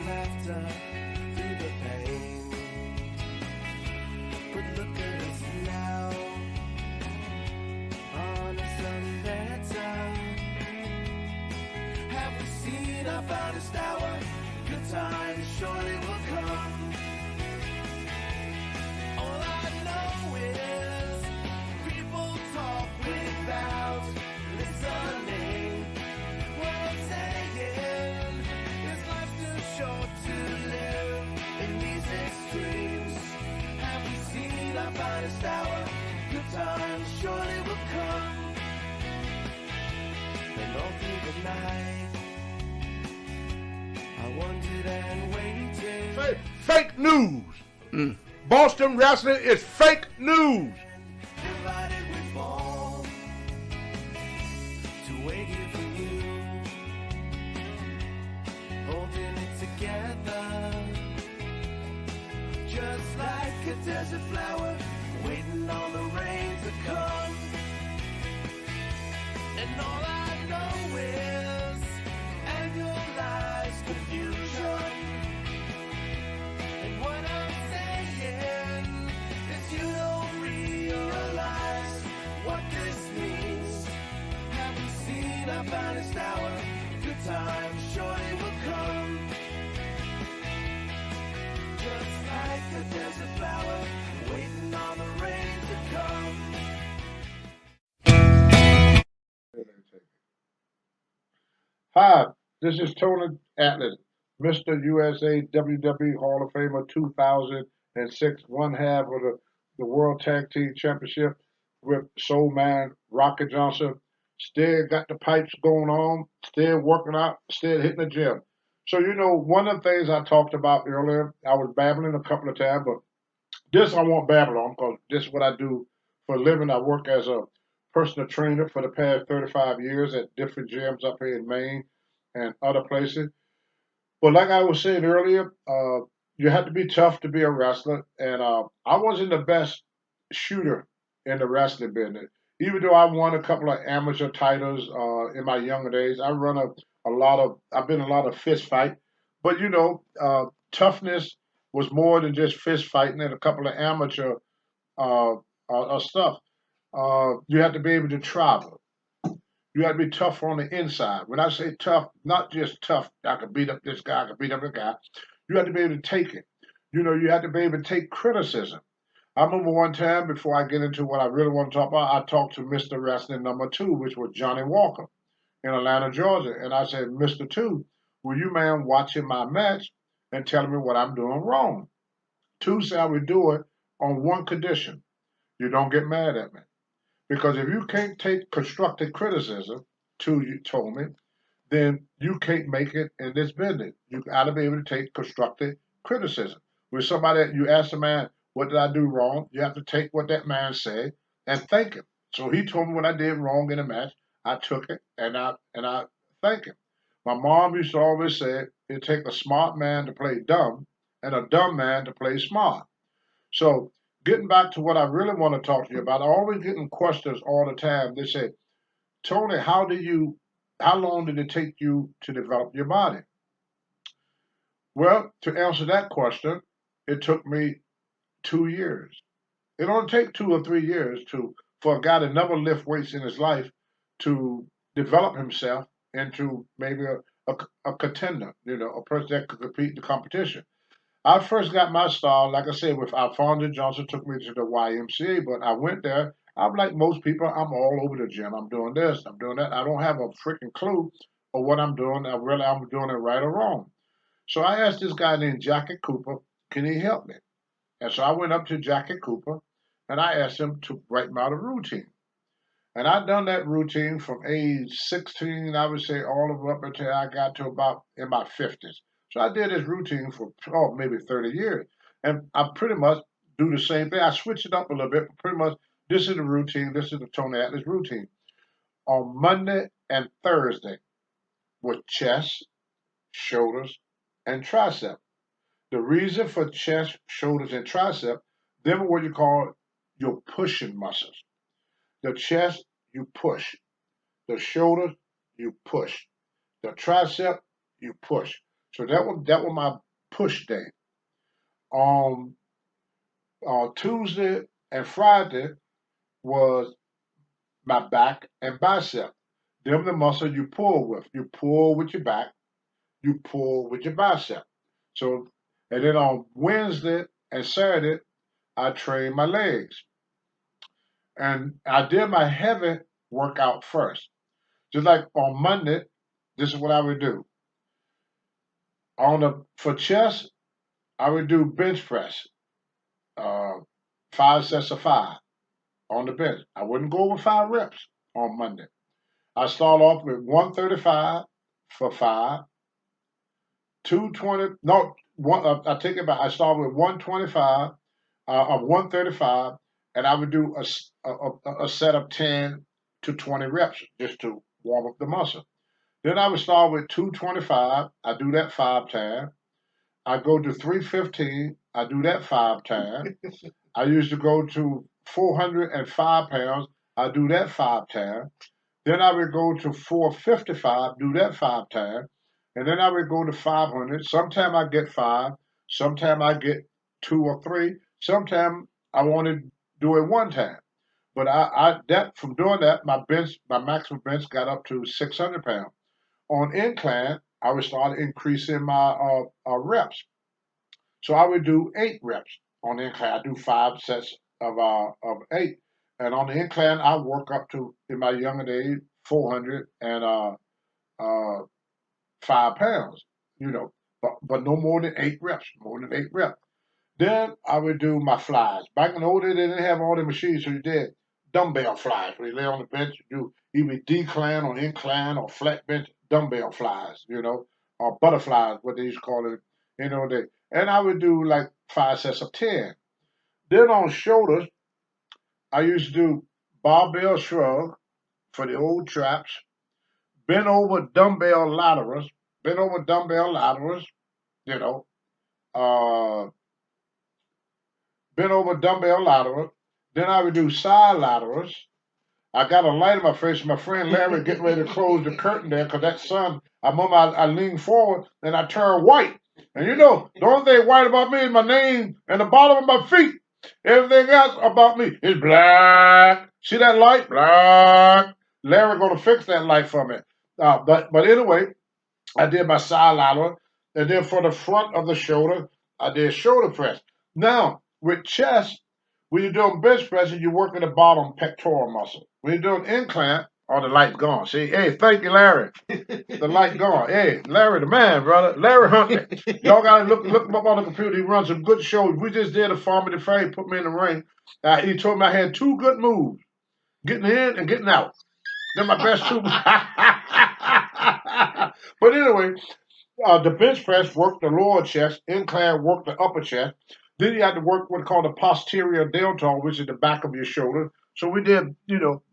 laughter through the pain. But look at us now, on a Sunday time. Have we seen our finest hour? Good times surely will come. All I know is people talk without listening. What I'm saying is life's too short to live in these extremes. Have we seen our finest hour? Good times surely will come. And all through the night, I wondered and waited. Fake news. Boston wrestling is fake news. Divided we fall to wait here for you, holding it together, just like a desert flower, waiting on the rain to come. And all I know is annualized confusion. And what I'm saying is you don't realize what this means. Have we seen our finest hour? Good times surely will come. Just like a desert flower, waiting on the rain to come. Hi, this is Tony Atlas, Mr. USA WWE Hall of Famer 2006, one half of the World Tag Team Championship with Soul Man Rocky Johnson. Still got the pipes going on, still working out, still hitting the gym. So, one of the things I talked about earlier, I was babbling a couple of times, but this I won't babble on because this is what I do for a living. I work as a personal trainer for the past 35 years at different gyms up here in Maine and other places. But like I was saying earlier, you have to be tough to be a wrestler. And I wasn't the best shooter in the wrestling business. Even though I won a couple of amateur titles in my younger days, I've been a lot of fist fight. But toughness was more than just fist fighting and a couple of amateur stuff. You have to be able to travel. You have to be tough on the inside. When I say tough, not just tough, I can beat up this guy, I can beat up that guy. You have to be able to take it. You have to be able to take criticism. I remember one time, before I get into what I really want to talk about, I talked to Mr. Wrestling number 2, which was Johnny Walker in Atlanta, Georgia. And I said, Mr. 2, will you, man, watching my match and telling me what I'm doing wrong? 2 said I would do it on one condition. You don't get mad at me. Because if you can't take constructive criticism, 2 you told me, then you can't make it in this business. You got to be able to take constructive criticism. With somebody, you ask a man, what did I do wrong? You have to take what that man said and thank him. So he told me what I did wrong in a match. I took it and I thank him. My mom used to always say, it takes a smart man to play dumb and a dumb man to play smart. So getting back to what I really want to talk to you about, I always getting questions all the time. They say, Tony, how long did it take you to develop your body? Well, to answer that question, it took me 2 years. It only takes 2 or 3 years for a guy to never lift weights in his life to develop himself into maybe a contender, a person that could compete in the competition. I first got my style, like I said, with Alfonso Johnson took me to the YMCA, but I went there. I'm like most people, I'm all over the gym. I'm doing this, I'm doing that. I don't have a freaking clue of what I'm doing. I'm doing it right or wrong. So I asked this guy named Jackie Cooper, can he help me? And so I went up to Jackie Cooper and I asked him to write me out a routine. And I'd done that routine from age 16, I would say, all the way up until I got to about in my 50s. So I did this routine for maybe 30 years. And I pretty much do the same thing. I switch it up a little bit, but pretty much this is the routine. This is the Tony Atlas routine. On Monday and Thursday with chest, shoulders, and tricep. The reason for chest, shoulders, and tricep, them are what you call your pushing muscles. The chest, you push. The shoulders, you push. The tricep, you push. So that was my push day. On Tuesday and Friday was my back and bicep. Them the muscle you pull with. You pull with your back, you pull with your bicep. So, and then on Wednesday and Saturday, I trained my legs. And I did my heavy workout first. Just like on Monday, this is what I would do. For chest, I would do bench press, uh, 5 sets of 5 on the bench. I wouldn't go over 5 reps on Monday. I start off with 135 for 5, 220. No, I take it back. I start with 125 of 135, and I would do a set of 10 to 20 reps just to warm up the muscle. Then I would start with 225. I do that 5 times. I go to 315. I do that 5 times. I used to go to 405 pounds. I do that 5 times. Then I would go to 455, do that 5 times. And then I would go to 500. Sometimes I get 5. Sometimes I get 2 or 3. Sometimes I want to do it 1 time. But from doing that, my maximum bench got up to 600 pounds. On incline, I would start increasing my reps. So I would do 8 reps on incline. I do 5 sets of 8. And on the incline, I work up to, in my younger days, 405 pounds, but no more than 8 reps, Then I would do my flies. Back in the old days, they didn't have all the machines, so you did dumbbell flies. Where you lay on the bench, you do either decline or incline or flat bench dumbbell flies, or butterflies, what they used to call it, and I would do like 5 sets of 10. Then on shoulders, I used to do barbell shrug for the old traps, bent over dumbbell laterals, you know, uh, bent over dumbbell laterals. Then I would do side laterals. I got a light in my face. My friend Larry getting ready to close the curtain there because that sun, I lean forward and I turn white. And the only thing white about me is my name and the bottom of my feet. Everything else about me is black. See that light? Black. Larry gonna fix that light for me. But anyway, I did my side lateral, and then for the front of the shoulder, I did shoulder press. Now with chest, when you're doing bench pressing, you're working the bottom pectoral muscle. When you're doing incline, the light's gone. See, hey, thank you, Larry. The light gone. Hey, Larry, the man, brother. Larry Huntley. Y'all gotta look him up on the computer. He runs some good shows. We just did a Farm of the Fair. He put me in the ring. He told me I had 2 good moves: getting in and getting out. They're my best 2. But anyway, the bench press worked the lower chest, incline worked the upper chest. Then you had to work what's called the posterior deltoid, which is the back of your shoulder. So we did,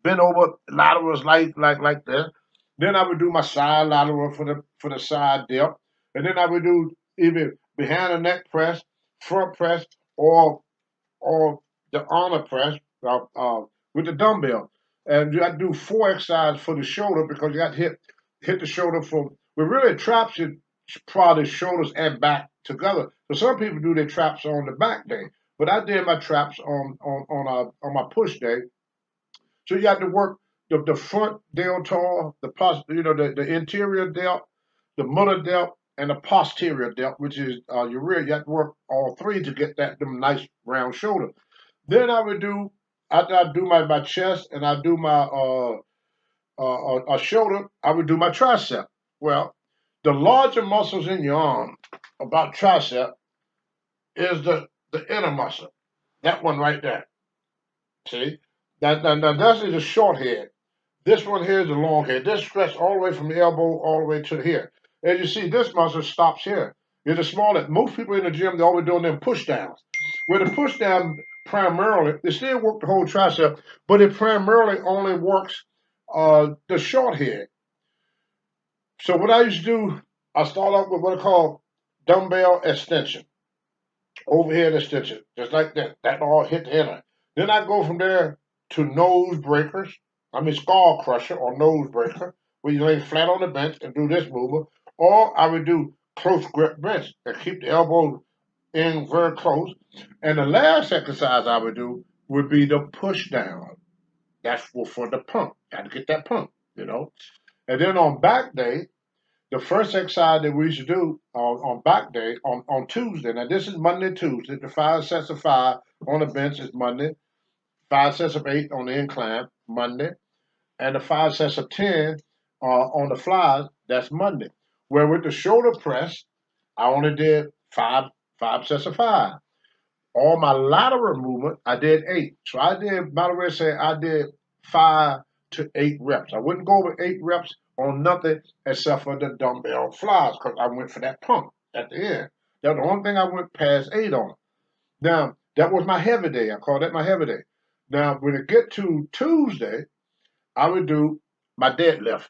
bent over laterals like that. Then I would do my side lateral for the side dip, and then I would do either behind the neck press, front press, or the armor press with the dumbbell. And you got to do 4 exercises for the shoulder because you got to hit the shoulder from. But really, traps should probably shoulders and back together. So some people do their traps on the back day, but I did my traps on my push day. So you got to work the front deltoid, the interior delt, the middle delt, and the posterior delt, which is your rear. You have to work all 3 to get them nice round shoulder. Then I would do after I do my chest and I do my shoulder, I would do my tricep. Well, the larger muscles in your arm about tricep is the inner muscle. That one right there. See? Now that's the short head. This one here is the long head. This stretches all the way from the elbow all the way to here. As you see, this muscle stops here. It's the smaller. Most people in the gym, they're always doing them push downs. Where the push down primarily, they still work the whole tricep, but it primarily only works the short head. So what I used to do, I start off with what I call dumbbell extension, overhead extension, just like that. That all hit the inner. Then I go from there to nose breakers. Skull crusher or nose breaker, where you lay flat on the bench and do this movement. Or I would do close grip bench and keep the elbows in very close. And the last exercise I would do would be the push down. That's for the pump. Got to get that pump, you know. And then on back day, the first exercise that we used to do on back day on Tuesday. Now this is Monday, Tuesday. The 5 sets of 5 on the bench is Monday. 5 sets of 8 on the incline Monday, and the 5 sets of 10 on the flies. That's Monday. Where with the shoulder press, I only did five sets of 5. All my lateral movement, I did 8. So I did, by the way, say I did 5 to 8 reps. I wouldn't go over 8 reps on nothing except for the dumbbell flies because I went for that pump at the end. That's the only thing I went past 8 on. Now, that was my heavy day. I call that my heavy day. Now, when it get to Tuesday, I would do my deadlift.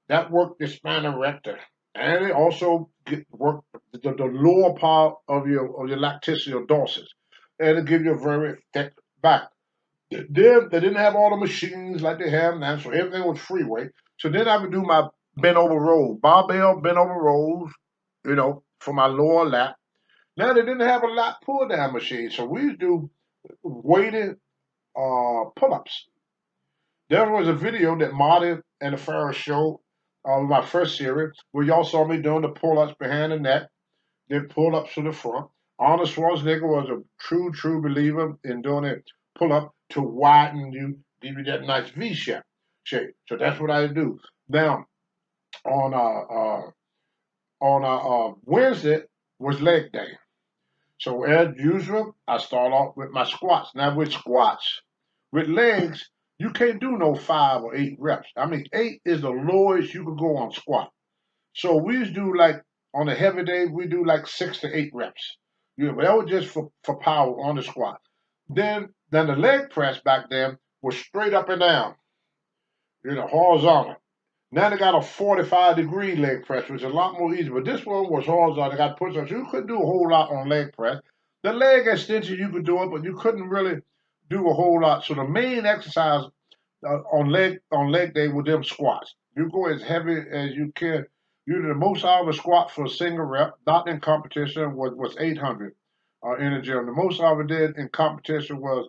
That worked the spina recta, and it also worked the lower part of your lactissial dorsus, and it give you a very thick back. Then they didn't have all the machines like they have now, so everything was free weight. So then I would do my bent over rows, barbell bent over rows, for my lower lat. Now they didn't have a lat pull down machine, so we used to do weighted pull ups. There was a video that Marty and the Pharaoh showed on my first series where y'all saw me doing the pull ups behind the neck, then pull ups to the front. Arnold Schwarzenegger was a true believer in doing a pull up to widen you, give you that nice V shape. So that's what I do. Now on Wednesday was leg day. So as usual, I start off with my squats. Now with squats, with legs, you can't do no 5 or 8 reps. I mean, 8 is the lowest you could go on squat. So we used to do like on a heavy day, we do like 6 to 8 reps. That was just for power on the squat. Then the leg press back then was straight up and down, horizontal. Now they got a 45-degree leg press, which is a lot more easy. But this one was horizontal. They got push-ups. So you couldn't do a whole lot on leg press. The leg extension, you could do it, but you couldn't really do a whole lot. So the main exercise on leg day with them squats. You go as heavy as you can. The most I ever squat for a single rep, not in competition, was 800 in the gym. The most I ever did in competition was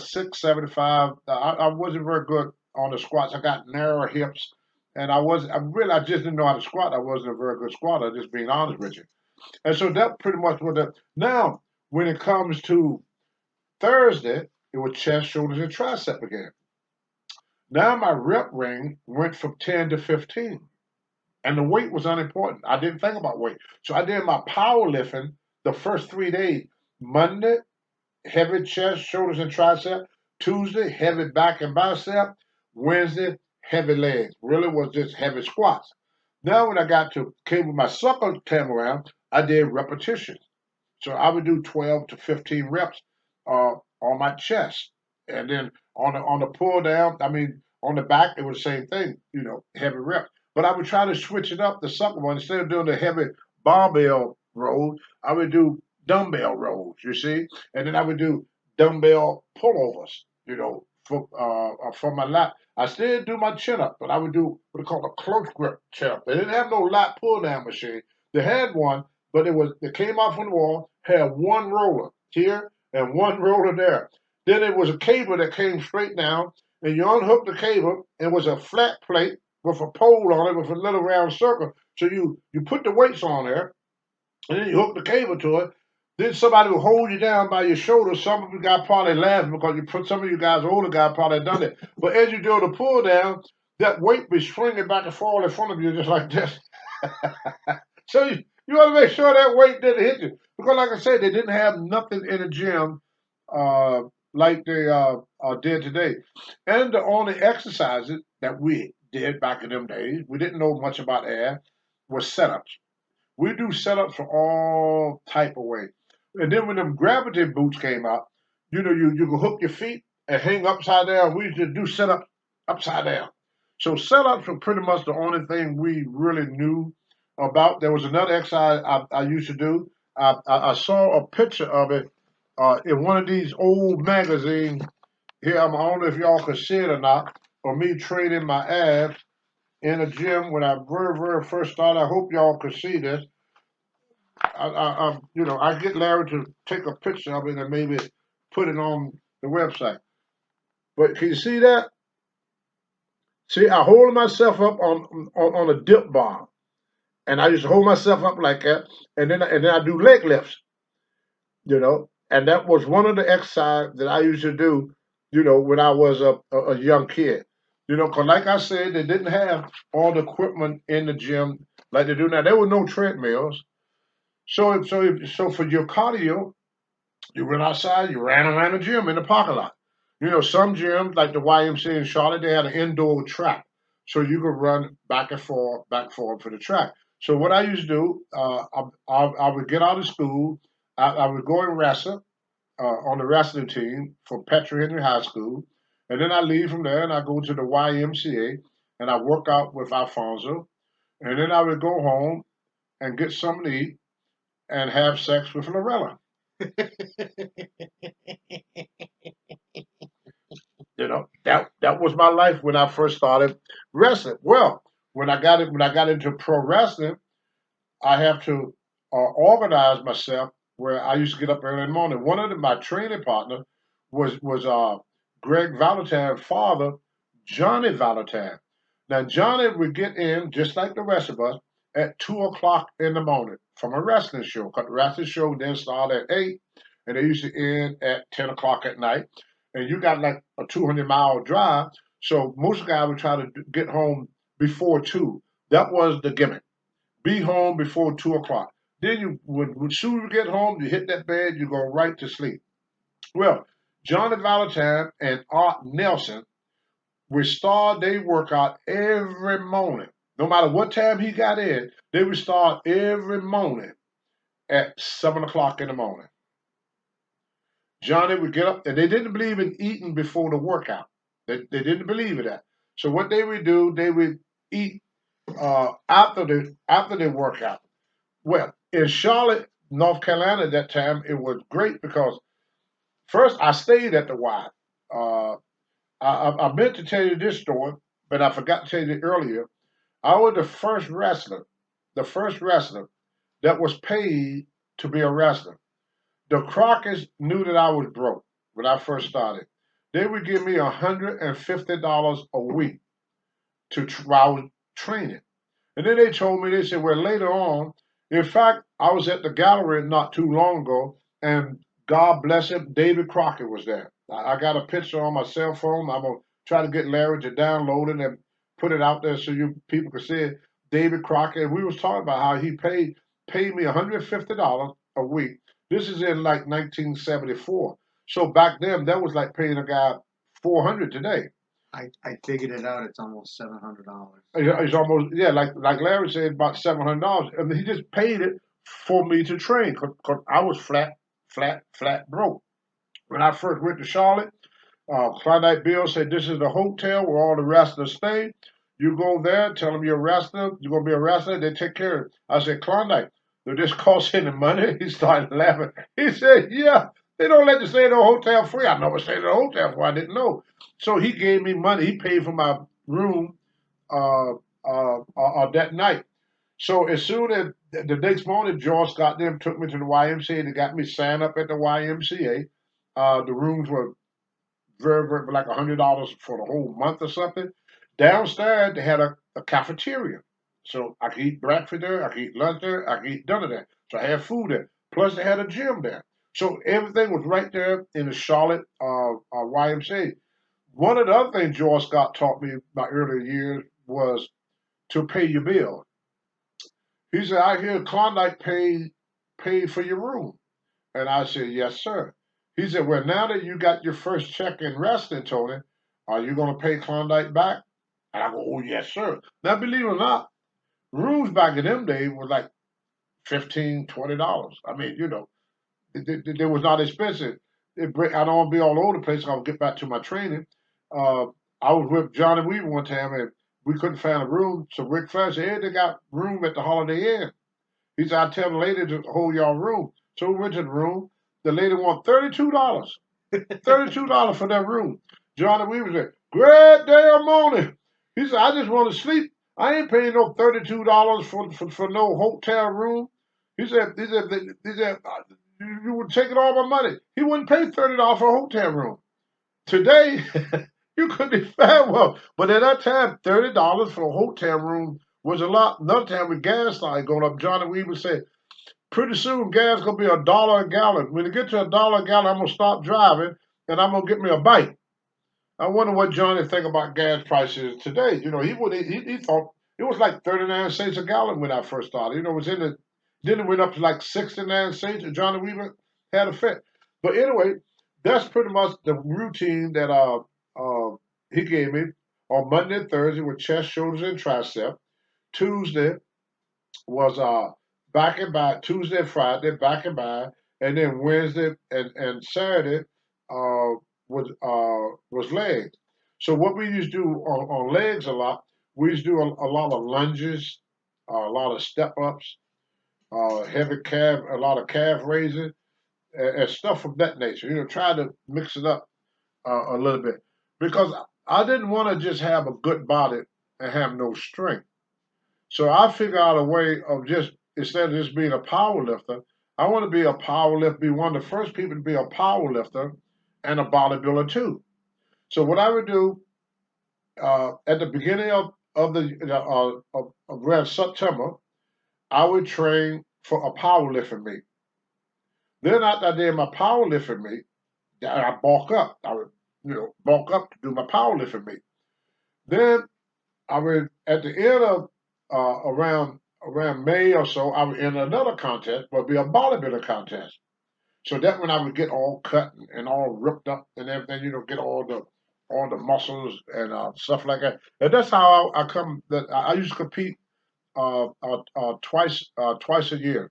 675. I wasn't very good on the squats. I got narrow hips. And I just didn't know how to squat. I wasn't a very good squatter, just being honest with you. And so that pretty much what that. Now, when it comes to Thursday, it was chest, shoulders, and tricep again. Now my rep range went from 10 to 15. And the weight was unimportant. I didn't think about weight. So I did my powerlifting the first 3 days. Monday, heavy chest, shoulders, and tricep. Tuesday, heavy back and bicep. Wednesday, heavy legs. Really was just heavy squats. Now when I came with my sucker time around, I did repetitions. So I would do 12 to 15 reps on my chest. And then on the pull down, on the back, it was the same thing, heavy reps. But I would try to switch it up, the sucker one. Instead of doing the heavy barbell rows, I would do dumbbell rows, you see? And then I would do dumbbell pullovers, for my lat. I still do my chin up, but I would do what they call a close grip chin up. They didn't have no lat pull down machine. They had one, but it came off on the wall, had one roller here and one roller there. Then it was a cable that came straight down, and you unhook the cable, and it was a flat plate with a pole on it with a little round circle. So you put the weights on there, and then you hook the cable to it. Then somebody will hold you down by your shoulder. Some of you guys probably laughing because some of you guys, older guys, probably done it. But as you do the pull down, that weight be swinging back and forth in front of you just like this. So you want to make sure that weight didn't hit you. Because like I said, they didn't have nothing in the gym like they did today. And the only exercises that we did back in them days, we didn't know much about air, was setups. We do setups for all type of weight. And then when them gravity boots came out, you can hook your feet and hang upside down. We used to do setups upside down. So setups were pretty much the only thing we really knew about. There was another exercise I used to do. I saw a picture of it in one of these old magazines. Here, I don't know if y'all can see it or not, or me training my abs. in a gym when I very first started. I hope y'all could see this. I get Larry to take a picture of it and maybe put it on the website. But can you see that? See, I hold myself up on a dip bar, and I used to hold myself up like that, and then I do leg lifts, and that was one of the exercises that I used to do, when I was a young kid, because like I said, they didn't have all the equipment in the gym like they do now. There were no treadmills, so for your cardio, you went outside, you ran around the gym in the parking lot. Some gyms like the YMCA in Charlotte, they had an indoor track, so you could run back and forth for the track. So what I used to do, I would get out of school, I would go and wrestle on the wrestling team for Petra Henry High School, and then I leave from there and I go to the YMCA and I work out with Alfonso, and then I would go home and get something to eat and have sex with Lorella. That was my life when I first started wrestling. Well, when I got into pro wrestling, I have to organize myself where I used to get up early in the morning. One of my training partners was Greg Valentine's father, Johnny Valentine. Now Johnny would get in just like the rest of us at 2 o'clock in the morning from a wrestling show. Because the wrestling show then started at 8, and they used to end at 10 o'clock at night. And you got like a 200-mile drive, so most guys would try to get home before 2. That was the gimmick. Be home before 2 o'clock. Then you would soon as you get home, you hit that bed, you go right to sleep. Well, Johnny Valentine and Art Nelson would start their workout every morning. No matter what time he got in, they would start every morning at 7 o'clock in the morning. Johnny would get up, and they didn't believe in eating before the workout. They didn't believe in that. So what they would do, they would eat after the workout. Well, in Charlotte, North Carolina at that time, it was great because first I stayed at the Y. Uh, I meant to tell you this story, but I forgot to tell you it earlier. I was the first wrestler that was paid to be a wrestler. The Crockett's knew that I was broke when I first started. They would give me $150 a week while I was training. And then they said, well, later on, in fact, I was at the gallery not too long ago, and God bless him, David Crockett was there. I got a picture on my cell phone. I'm going to try to get Larry to download it and put it out there so you people can see it. David Crockett, and we was talking about how he paid me $150 a week. This is in like 1974. So back then, that was like paying a guy $400 today. I figured it out. It's almost $700. It's almost, yeah, like Larry said, about $700. I mean, he just paid it for me to train because I was flat broke. When I first went to Charlotte, Klondike Bill said, "This is the hotel where all the wrestlers stay. You go there, tell them you're a wrestler. You're gonna be a wrestler. They take care of it." I said, "Klondike, do this cost any money?" He started laughing. He said, "Yeah, they don't let you stay in the hotel free." I never stayed in a hotel before. I didn't know. So he gave me money. He paid for my room that night. So as soon as the next morning, George got them, took me to the YMCA. They got me signed up at the YMCA. The rooms were very like $100 for the whole month or something. Downstairs, they had a cafeteria. So I could eat breakfast there, I could eat lunch there, I could eat dinner there. So I had food there. Plus, they had a gym there. So everything was right there in the Charlotte YMCA. One of the other things George Scott taught me my earlier years was to pay your bill. He said, "I hear Klondike pay for your room." And I said, "Yes, sir." He said, "Well, now that you got your first check in wrestling, Tony, are you going to pay Klondike back?" And I go, "Oh, yes, sir." Now, believe it or not, rooms back in them days were like $15, $20. I mean, they was not expensive. I don't want to be all over the place. I'll get back to my training. Uh, I was with Johnny Weaver one time, and we couldn't find a room. So Rick Flair said, "Hey, they got room at the Holiday Inn." He said, "I tell the lady to hold y'all room." So we went to the room. The lady wanted $32. $32 for that room. Johnny Weaver said, "Great damn morning." He said, "I just want to sleep. I ain't paying no $32 for no hotel room. He said, you would take it all my money. He wouldn't pay $30 for a hotel room. Today, you could be fair well, but at that time, $30 for a hotel room was a lot. Another time with gas started going up, Johnny Weaver said, pretty soon gas gonna be $1 a gallon. When it gets to $1 a gallon, I'm gonna stop driving and I'm gonna get me a bike. I wonder what Johnny think about gas prices today. You know, he thought it was like 39 cents a gallon when I first started. You know, it was in the then it went up to like 69 cents, and Johnny Weaver had a fit. But anyway, that's pretty much the routine that he gave me on Monday and Thursday with chest, shoulders, and tricep. Tuesday was back and by. Tuesday and Friday back and by, and then Wednesday and Saturday uh, was legs. So what we used to do on legs a lot, we used to do a lot of lunges, a lot of step ups, heavy calf, a lot of calf raising, and stuff of that nature. You know, try to mix it up a little bit because I didn't want to just have a good body and have no strength. So I figured out a way of just instead of just being a power lifter, I want to be a power lifter, be one of the first people to be a power lifter and a bodybuilder too. So what I would do at the beginning of the of around September, I would train for a powerlifting meet. Then after I did my powerlifting meet, I bulk up. I would bulk up to do my powerlifting meet. Then I would at the end of around May or so, I would enter another contest, would be a bodybuilding contest. So that when I would get all cut and all ripped up and everything, get all the muscles and stuff like that. And that's how I come. That I used to compete twice a year.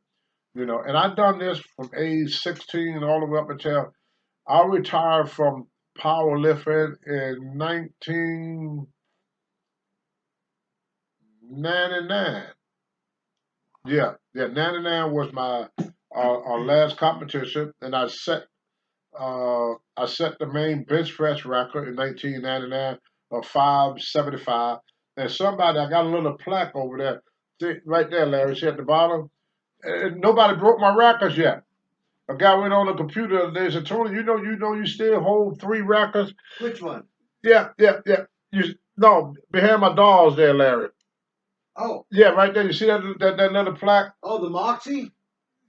And I've done this from age 16 all the way up until I retired from powerlifting in 1999. Yeah, 99 was my last competition, and I set the main bench press record in 1999 of 575. And somebody, I got a little plaque over there, see, right there, Larry, see at the bottom. And nobody broke my records yet. A guy went on the computer the other day and said, Tony, you still hold 3 records? Which one? Yeah. No, behind my dolls there, Larry. Oh. Yeah, right there. You see that little plaque? Oh, the Moxie?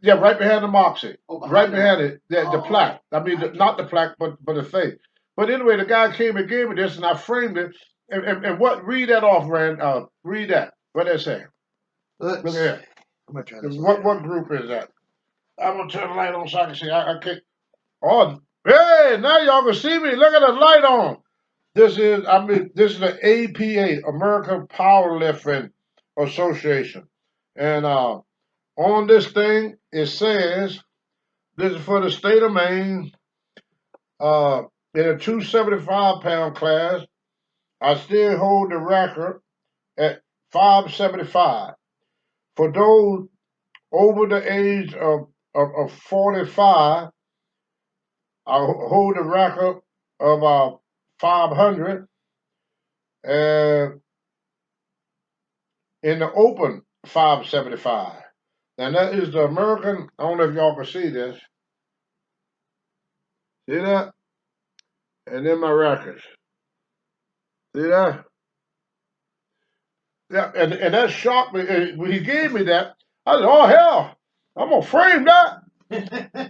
Yeah, right behind the Moxie. Oh, right behind it, the oh, plaque. I mean, not the plaque, but the thing. But anyway, the guy came and gave me this, and I framed it. And what? Read that off, Rand. Read that. What they say? Look at that. I'm gonna turn this What group is that? I'm gonna turn the light on so I can see. I can't. Oh, hey! Now y'all can see me. Look at the light on. This is the APA, American Powerlifting Association, and on this thing it says this is for the state of Maine. In a 275-pound class, I still hold the record at 575. For those over the age of 45, I hold the record of 500. And in the open, 575. And that is the American, I don't know if y'all can see this. See that? And then my records. See that? Yeah, and that shocked me. And when he gave me that, I said, "Oh hell, I'm gonna frame that."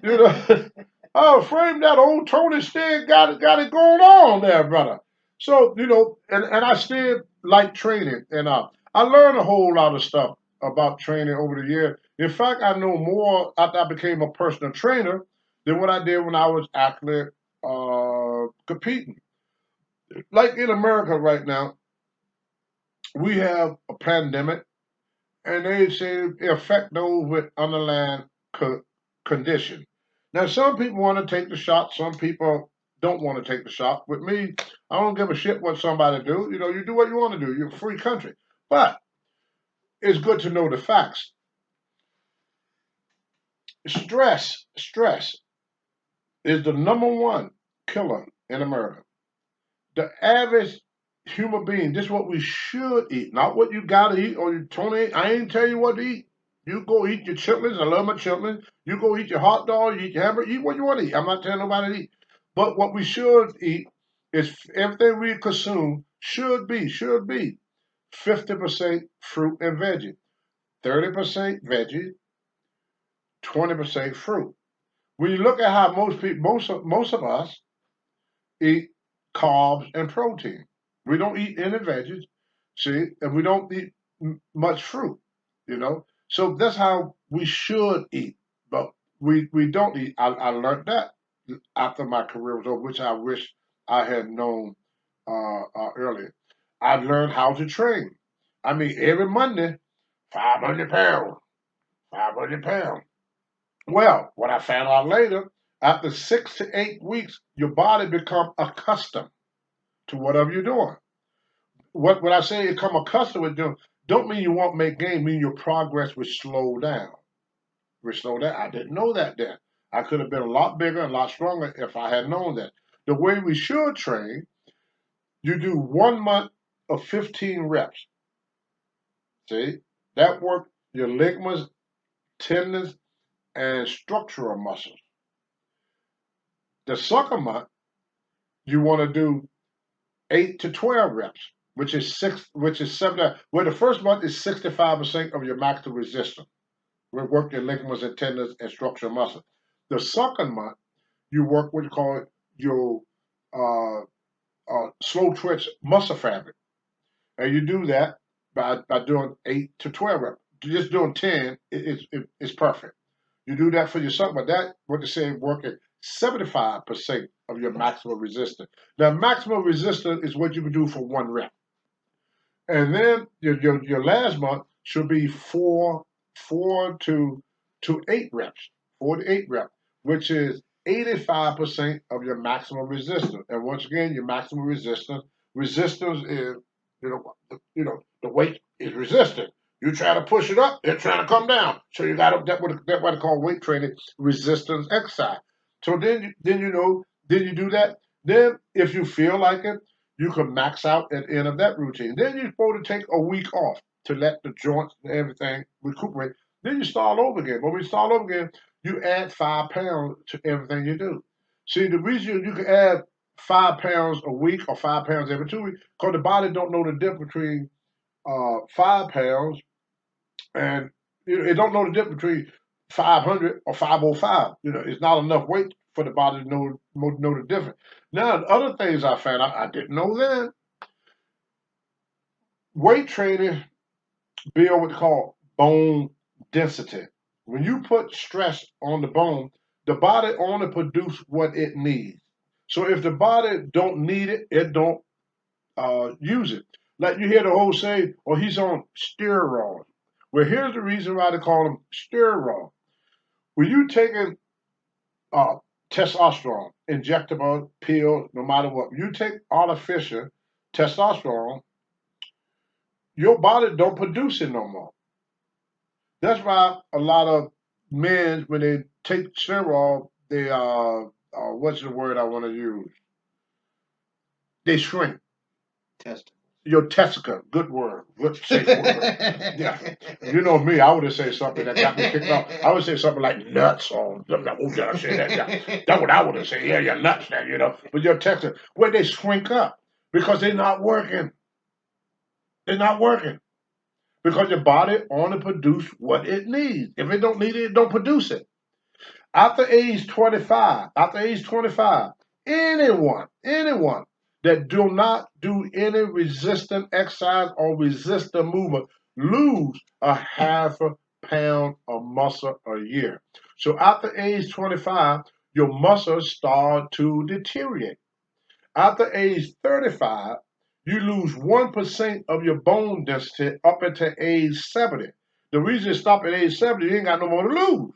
You know, I'll frame that. Old Tony still got it going on there, brother. So and I still like training, and I learned a whole lot of stuff about training over the years. In fact, I know more after I became a personal trainer than what I did when I was actually competing. Like in America right now, we have a pandemic, and they say it affect those with underlying condition. Now, some people want to take the shot. Some people don't want to take the shot. With me, I don't give a shit what somebody do. You do what you want to do. You're a free country. But it's good to know the facts. Stress is the number one killer in America. The average human beings, this is what we should eat, not what you gotta eat or you 28. I ain't tell you what to eat. You go eat your chitlins. I love my chitlins. You go eat your hot dog, you eat your hamburger, eat what you want to eat. I'm not telling nobody to eat. But what we should eat is everything we consume should be 50% fruit and veggie, 30% veggie, 20% fruit. When you look at how most people, most of us eat carbs and protein. We don't eat any veggies, see, and we don't eat much fruit, you know. So that's how we should eat, but we don't eat. I learned that after my career was over, which I wish I had known earlier. I learned how to train. I mean, every Monday, 500 pounds, 500 pounds. Well, what I found out later, after 6 to 8 weeks, your body become accustomed to whatever you're doing. What when I say become accustomed with doing, don't mean you won't make gain, mean your progress will slow down. Will slow down. I didn't know that then. I could have been a lot bigger and a lot stronger if I had known that. The way we should train, you do 1 month of 15 reps. See? That work your ligaments, tendons, and structural muscles. The second month, you want to do 8 to 12 reps, which is 7. Well, the first month is 65% of your maximum resistance. We work your ligaments and tendons and structural muscle. The second month, you work what you call your uh, slow twitch muscle fabric, and you do that by doing 8 to 12 reps. Just doing 10 is perfect. You do that for your second, but that what they say working 75% of your maximum resistance. Now, maximum resistance is what you can do for 1 rep. And then your last month should be four to 8 reps, 4 to 8 reps, which is 85% of your maximum resistance. And once again, your maximum resistance is the weight is resistant. You try to push it up, it's trying to come down. So you got that what they call weight training resistance exercise. So then you do that. Then if you feel like it, you can max out at the end of that routine. Then you're supposed to take a week off to let the joints and everything recuperate. Then you start over again. But when you start over again, you add 5 pounds to everything you do. See, the reason you can add 5 pounds a week or 5 pounds every 2 weeks, because the body don't know the difference between 5 pounds and it don't know the difference between 500 or 505. It's not enough weight for the body to know the difference. Now, the other things I found out I didn't know then. Weight training build what they call bone density. When you put stress on the body only produce what it needs. So if the body don't need it, it don't use it. Like you hear the whole say, "Oh, he's on steroids." Well, here's the reason why they call them steroids. When you taking uh, testosterone, injectable pill, no matter what, you take artificial testosterone, your body don't produce it no more. That's why a lot of men, when they take steroid, they what's the word I want to use? They shrink. Test. Your testicle, good word, good safe word. Yeah, you know me, I would have said something that got me kicked off. I would say something like nuts or oh, did I say that? Yeah, that's what I would have said. Yeah, you're nuts now. But your testicle, where they shrink up because they're not working. They're not working because your body only produce what it needs. If it don't need it, it don't produce it. After age 25, anyone that do not do any resistant exercise or resistant movement lose a half a pound of muscle a year. So after age 25, your muscles start to deteriorate. After age 35, you lose 1% of your bone density up until age 70. The reason it stop at age 70, you ain't got no more to lose.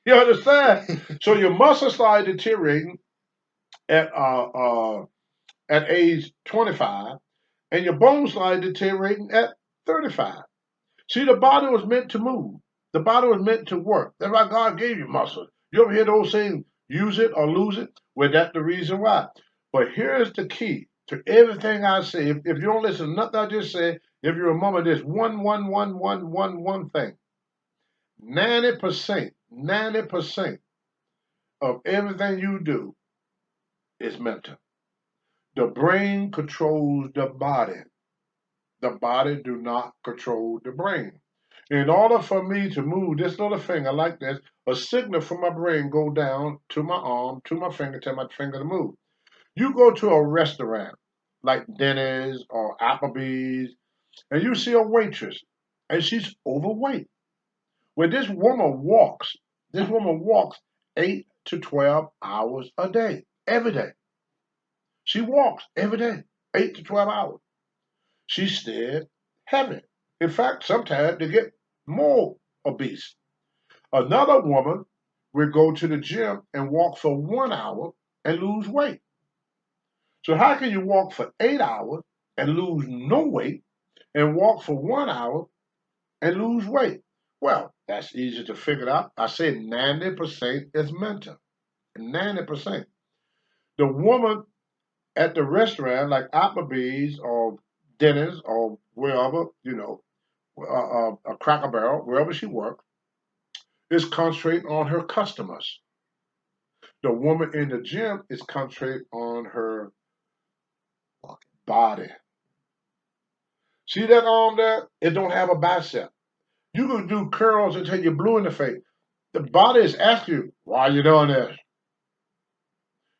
You understand? So your muscles start deteriorating at age 25, and your bones start deteriorating at 35. See, the body was meant to move. The body was meant to work. That's why God gave you muscle. You ever hear those saying, use it or lose it? Well, that's the reason why. But here's the key. to everything I say. If you don't listen to nothing I just said, if you remember this one thing, 90% of everything you do is mental. The brain controls the body. The body do not control the brain. In order for me to move this little finger like this, a signal from my brain go down to my arm, to my finger, tell my finger to move. You go to a restaurant like Denny's or Applebee's, and you see a waitress, and she's overweight. When this woman walks 8 to 12 hours a day, every day. She walks every day, 8 to 12 hours. She's still heavy. In fact, sometimes they get more obese. Another woman will go to the gym and walk for 1 hour and lose weight. So how can you walk for 8 hours and lose no weight and walk for 1 hour and lose weight? Well, that's easy to figure out. I said 90% is mental. 90%. The woman at the restaurant like Applebee's or Denny's or wherever, a Cracker Barrel, wherever she works, is concentrating on her customers. The woman in the gym is concentrating on her body. See that arm there? It don't have a bicep. You can do curls until you're blue in the face. The body is asking you, why are you doing this?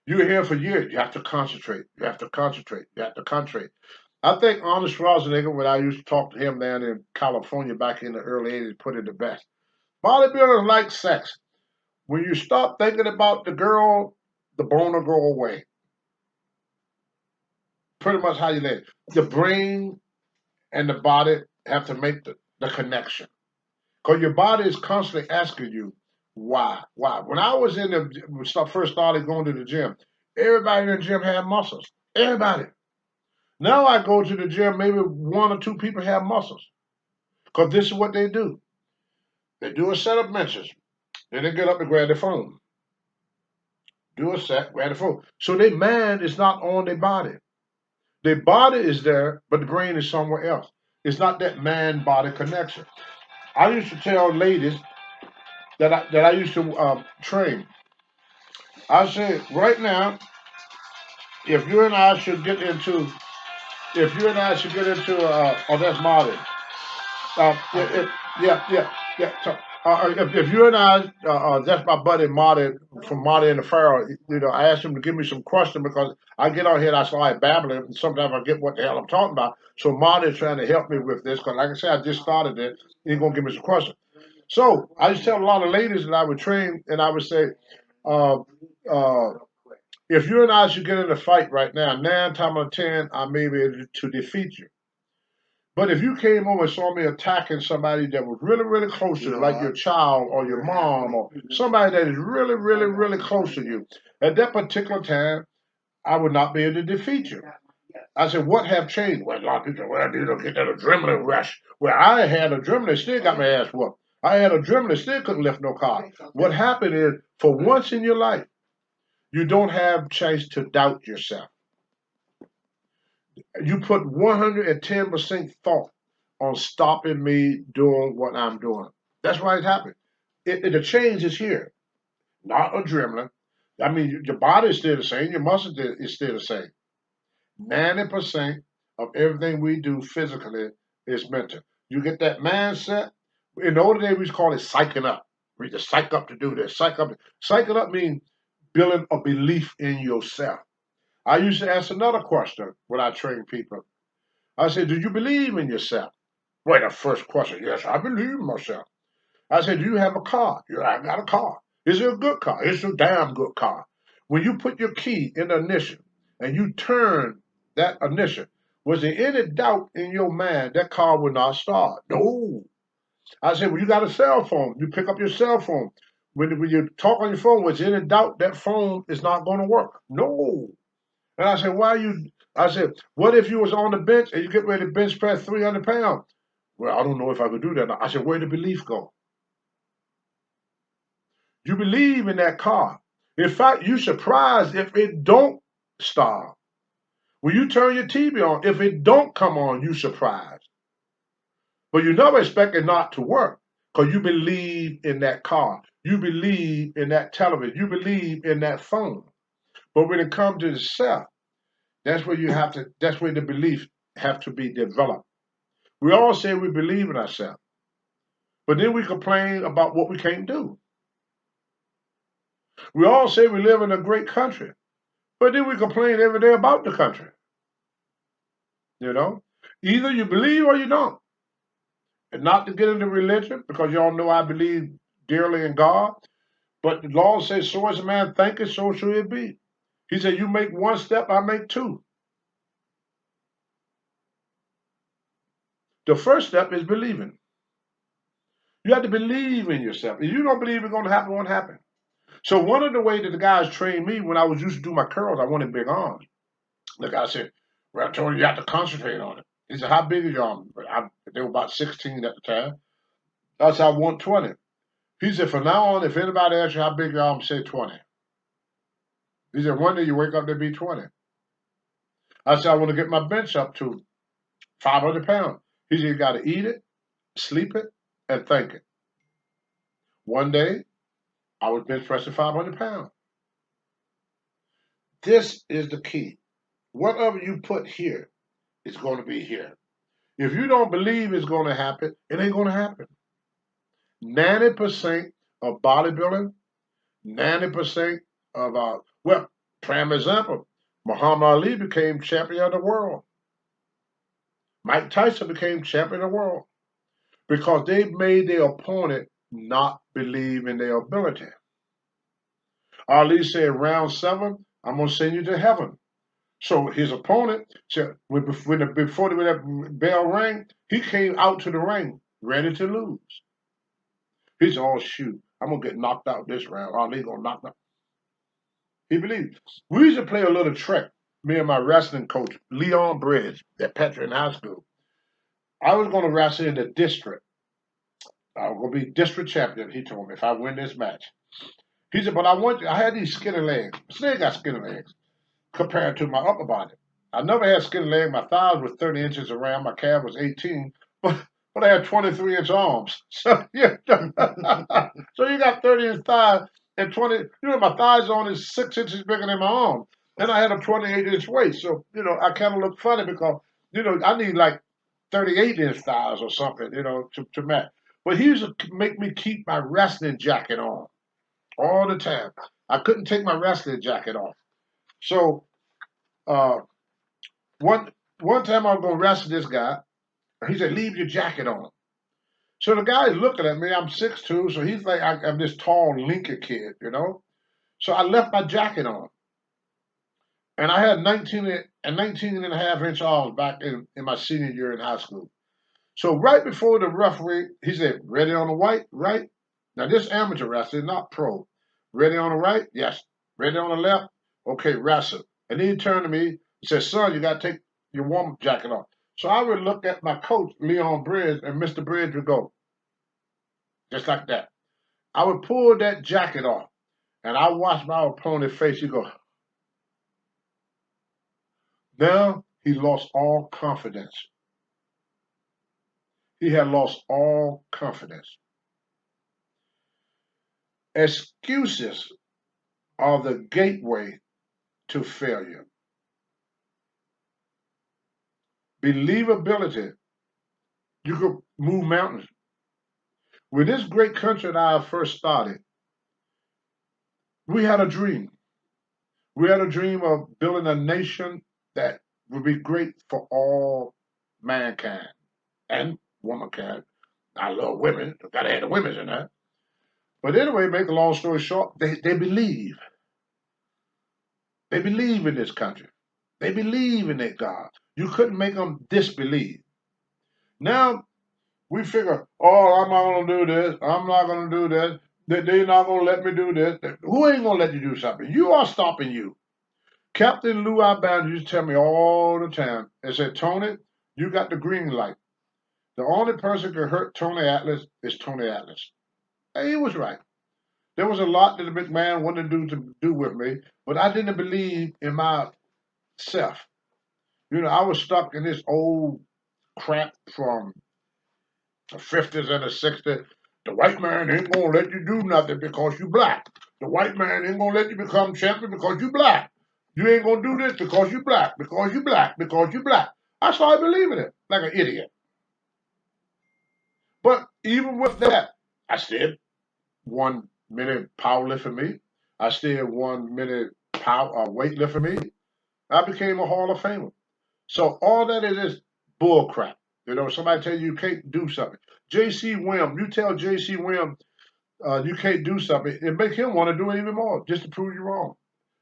You're here for years. You have to concentrate. You have to concentrate. You have to concentrate. I think Arnold Schwarzenegger, when I used to talk to him down in California back in the early 80s, put it the best. Bodybuilders like sex. When you stop thinking about the girl, the bone will go away. Pretty much how you live. The brain and the body have to make the connection. Because your body is constantly asking you, why? Why? When I was first started going to the gym, everybody in the gym had muscles. Everybody. Now I go to the gym, maybe one or two people have muscles. Because this is what they do. They do a set of benches. Then they get up and grab their phone. Do a set, grab the phone. So their mind is not on their body. Their body is there, but the brain is somewhere else. It's not that mind-body connection. I used to tell ladies that I used to train. I said, right now, if you and I should get into, oh, that's Marty. Yeah. So, if you and I, that's my buddy Marty from Marty and the Pharaoh. I asked him to give me some questions because I get on here and I start babbling, and sometimes I get what the hell I'm talking about. So Marty is trying to help me with this because, like I said, I just started it. He's gonna give me some questions. So I used to tell a lot of ladies that I would train, and I would say, uh, uh, if you and I should get in a fight right now, 9 times out of 10, I may be able to defeat you. But if you came over and saw me attacking somebody that was really, really close to you, like your child or your mom or somebody that is really, really, really close to you, at that particular time, I would not be able to defeat you. I said, what have changed? Well, a lot of people say, well, you don't get that adrenaline rush. Well, I had adrenaline, still got my ass whooped. I had adrenaline, still couldn't lift no car. What happened is, for once in your life, you don't have chance to doubt yourself. You put 110% thought on stopping me doing what I'm doing. That's why it happened. The change is here, not adrenaline. I mean, your body is still the same. Your muscle is still the same. 90% of everything we do physically is mental. You get that mindset. In the older days, we used to call it psyching up. We just psych up to do this. Psych up. Psyching up means building a belief in yourself. I used to ask another question when I train people. I said, do you believe in yourself? Well, the first question, yes, I believe in myself. I said, do you have a car? Yeah, I got a car. Is it a good car? It's a damn good car. When you put your key in the ignition and you turn that ignition, was there any doubt in your mind that car would not start? No. I said, well, you got a cell phone. You pick up your cell phone. When you talk on your phone, was there any doubt that phone is not going to work? No. And I said, I said, what if you was on the bench and you get ready to bench press 300 pounds? Well, I don't know if I could do that. I said, where did the belief go? You believe in that car. In fact, you're surprised if it don't start. When you turn your TV on, if it don't come on, you surprised. But you never expect it not to work because you believe in that car. You believe in that television. You believe in that phone. But when it comes to the self, that's where that's where the belief have to be developed. We all say we believe in ourselves, but then we complain about what we can't do. We all say we live in a great country, but then we complain every day about the country. You know, either you believe or you don't. And not to get into religion, because y'all know I believe dearly in God, but the law says, so as a man thinketh, so shall it be. He said, you make one step, I make two. The first step is believing. You have to believe in yourself. If you don't believe it's going to happen, it won't happen. So one of the ways that the guys trained me when I was used to do my curls, I wanted big arms. The guy said, well, I told you have to concentrate on it. He said, how big is your arm? They were about 16 at the time. I said, I want 20. He said, from now on, if anybody asks you how big your arm, say 20. He said, one day you wake up, there'll be 20. I said, I want to get my bench up to 500 pounds. He said, you got to eat it, sleep it, and think it. One day, I was bench pressing 500 pounds. This is the key. Whatever you put here is going to be here. If you don't believe it's going to happen, it ain't going to happen. 90% of bodybuilding, 90% of, well, prime example, Muhammad Ali became champion of the world. Mike Tyson became champion of the world because they made their opponent not believe in their ability. Ali said, round 7, I'm going to send you to heaven. So his opponent said, before that bell rang, he came out to the ring ready to lose. He said, oh, shoot, I'm going to get knocked out this round. Ali going to knock me out. He believed. We used to play a little trick, me and my wrestling coach, Leon Bridge, at Petra in high school. I was going to wrestle in the district. I was going to be district champion, he told me, if I win this match. He said, but I had these skinny legs. Still got skinny legs compared to my upper body. I never had skinny legs. My thighs were 30 inches around. My calf was 18. But I had 23-inch arms. So, yeah. So you got 30-inch thighs and 20. You know, my thighs on is 6 inches bigger than my arm. And I had a 28-inch waist. So, you know, I kind of look funny because, you know, I need like 38-inch thighs or something, you know, to match. But he used to make me keep my wrestling jacket on all the time. I couldn't take my wrestling jacket off. So one time I was going to wrestle this guy. He said, leave your jacket on. So the guy is looking at me. I'm 6'2", so he's like, I'm this tall Lincoln kid, you know. So I left my jacket on. And I had 19 and a half inch arms back in my senior year in high school. So right before the referee, he said, ready on the right? Now this amateur wrestling, not pro. Ready on the right? Yes. Ready on the left? Okay, wrestle. And then he turned to me and said, son, you got to take your warm-up jacket off. So I would look at my coach, Leon Bridge, and Mr. Bridge would go, just like that. I would pull that jacket off, and I watched my opponent's face. He'd go, now he lost all confidence. He had lost all confidence. Excuses are the gateway to failure. Believability, you could move mountains. When this great country that I first started, we had a dream. We had a dream of building a nation that would be great for all mankind and womankind. I love women. Gotta have the women in that. But anyway, make a long story short, they believe. They believe in this country. They believe in their God. You couldn't make them disbelieve. Now we figure, oh, I'm not going to do this. I'm not going to do this. They're not going to let me do this. Who ain't going to let you do something? You are stopping you. Captain Lou Albano used to tell me all the time, and said, Tony, you got the green light. The only person who could hurt Tony Atlas is Tony Atlas. And he was right. There was a lot that the McMahon wanted to do with me, but I didn't believe in myself. You know, I was stuck in this old crap from the 50s and the 60s. The white man ain't gonna let you do nothing because you black. The white man ain't gonna let you become champion because you black. You ain't gonna do this because you black, because you black, because you black. I started believing it like an idiot. But even with that, I still 1 minute powerlifting meet. I still 1 minute weightlifting meet. I became a Hall of Famer. So all that is bull crap. You know, somebody tell you can't do something. J.C. Wim, you tell J.C. Wim you can't do something, it make him want to do it even more just to prove you wrong.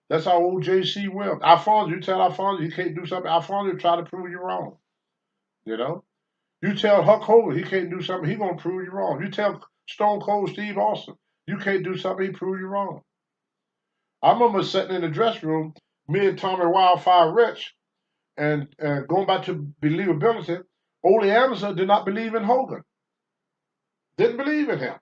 That's how old J.C. Wim. Alfonso, you tell Alfonso he can't do something. Alfonso try to prove you wrong. You know, you tell Huck Hogan he can't do something, he gonna prove you wrong. You tell Stone Cold Steve Austin you can't do something, he prove you wrong. I remember sitting in the dressing room, me and Tommy Wildfire Rich, and going back to believability, Ole Anderson did not believe in Hogan. Didn't believe in him.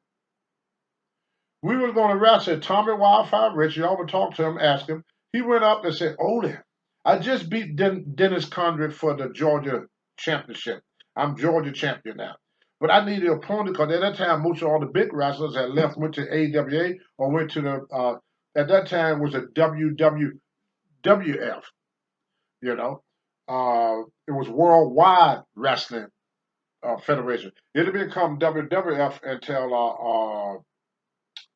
We was going to wrestle Tommy Wildfire Rich. Y'all would talk to him, ask him. He went up and said, Ole, I just beat Dennis Condren for the Georgia championship. I'm Georgia champion now. But I need an opponent because at that time, most of all the big wrestlers had left, went to AWA or went to the, at that time was a WWF, you know. It was Worldwide Wrestling Federation. It had become WWF until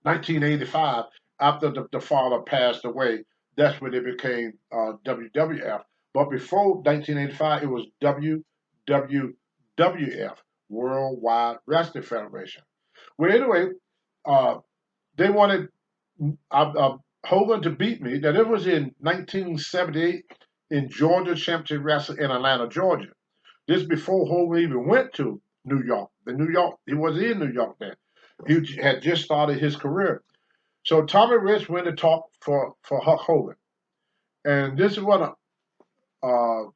1985, after the father passed away. That's when it became WWF. But before 1985, it was WWWF, Worldwide Wrestling Federation. Well, anyway, they wanted Hogan to beat me. Now, it was in 1978 in Georgia Championship Wrestling in Atlanta, Georgia. This before Hogan even went to New York. He was in New York then. He had just started his career. So Tommy Rich went to talk for Huck Hogan. And this is what Ole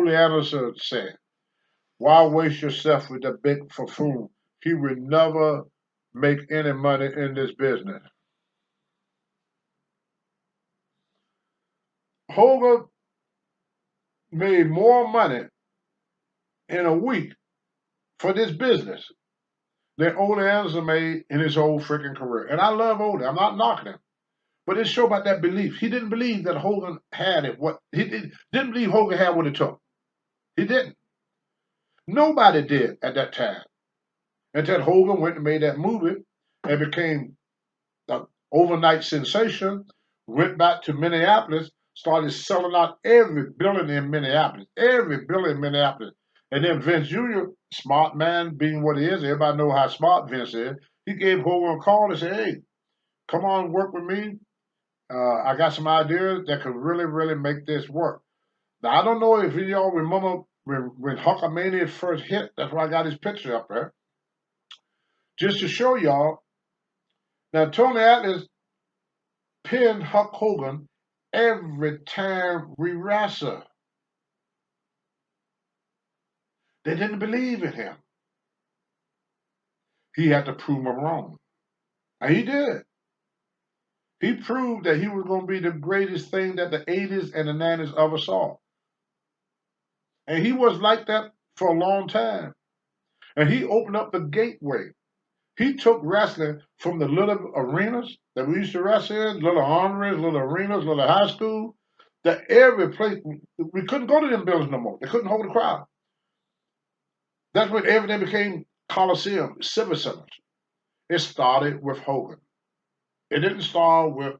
Anderson said. Why waste yourself with the big buffoon? He would never make any money in this business. Hogan made more money in a week for this business than Ole Anderson made in his whole freaking career. And I love Ole. I'm not knocking him. But it showed about that belief. He didn't believe that Hogan had it. Didn't believe Hogan had what it took. He didn't. Nobody did at that time. Until Hogan went and made that movie and became an overnight sensation, went back to Minneapolis, started selling out every building in Minneapolis. And then Vince Jr., smart man being what he is, everybody know how smart Vince is, he gave Hogan a call and said, hey, come on, work with me. I got some ideas that could really, really make this work. Now, I don't know if y'all remember when Hulkamania first hit. That's why I got his picture up there. Just to show y'all. Now, Tony Atlas pinned Hulk Hogan every time we wrestle. They didn't believe in him. He had to prove them wrong. And he did. He proved that he was going to be the greatest thing that the 80s and the 90s ever saw. And he was like that for a long time. And he opened up the gateway. He took wrestling from the little arenas that we used to wrestle in, little armories, little arenas, little high school, that every place, we couldn't go to them buildings no more. They couldn't hold a crowd. That's when everything became Coliseum, civic centers. It started with Hogan. It didn't start with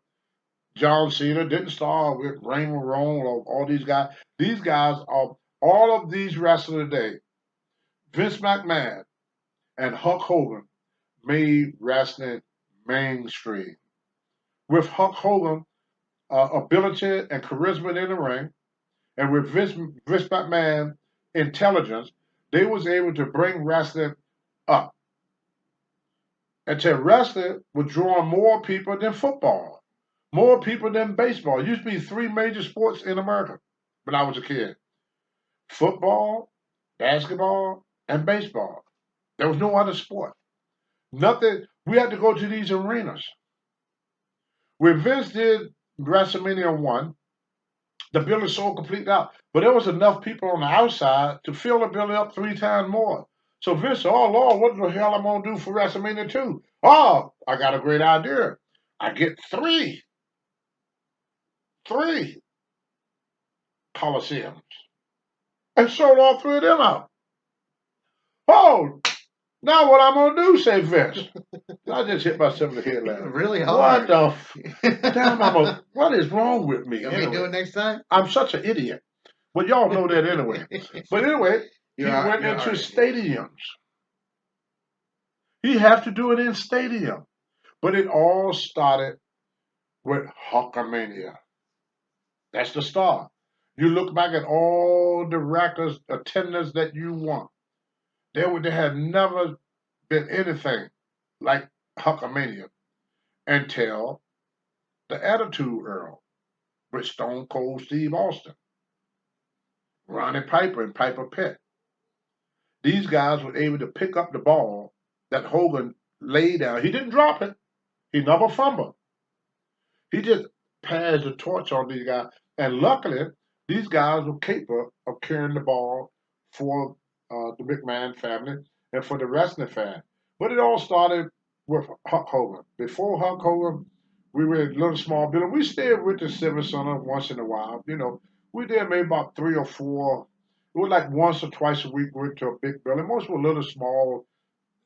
John Cena, didn't start with Raymond Rowan or all these guys. These guys are, all of these wrestlers today, Vince McMahon and Hulk Hogan made wrestling mainstream. With Hulk Hogan ability and charisma in the ring, and with Vince McMahon intelligence, they was able to bring wrestling up. Until wrestling was drawing more people than football, more people than baseball. It used to be 3 major sports in America when I was a kid. Football, basketball, and baseball. There was no other sport. Nothing. We had to go to these arenas. When Vince did WrestleMania 1, The building sold completely out. But there was enough people on the outside to fill the building up 3 times more. So Vince said, oh, Lord, what the hell I'm going to do for WrestleMania 2? Oh, I got a great idea. I get three Coliseums and sold all 3 of them out. Oh, now what I'm going to do, say Vince. I just hit myself in the head laughing. Really hard. What is wrong with me? Can we do it next time? I'm such an idiot. But y'all know that anyway. But anyway, he went into stadiums. He had to do it in stadium. But it all started with Hulkamania. That's the start. You look back at all the records, attendance that you want. There had never been anything like Hulkamania until the Attitude Era with Stone Cold Steve Austin, Ronnie Piper and Piper Pit. These guys were able to pick up the ball that Hogan laid down. He didn't drop it. He never fumbled. He just passed the torch on these guys. And luckily, these guys were capable of carrying the ball for the McMahon family and for the wrestling fan. But it all started with Hulk Hogan. Before Hulk Hogan, we were in a little small building. We stayed with the Civic Center once in a while. You know, we did maybe about 3 or 4. It was like once or twice a week we went to a big building. Most were little small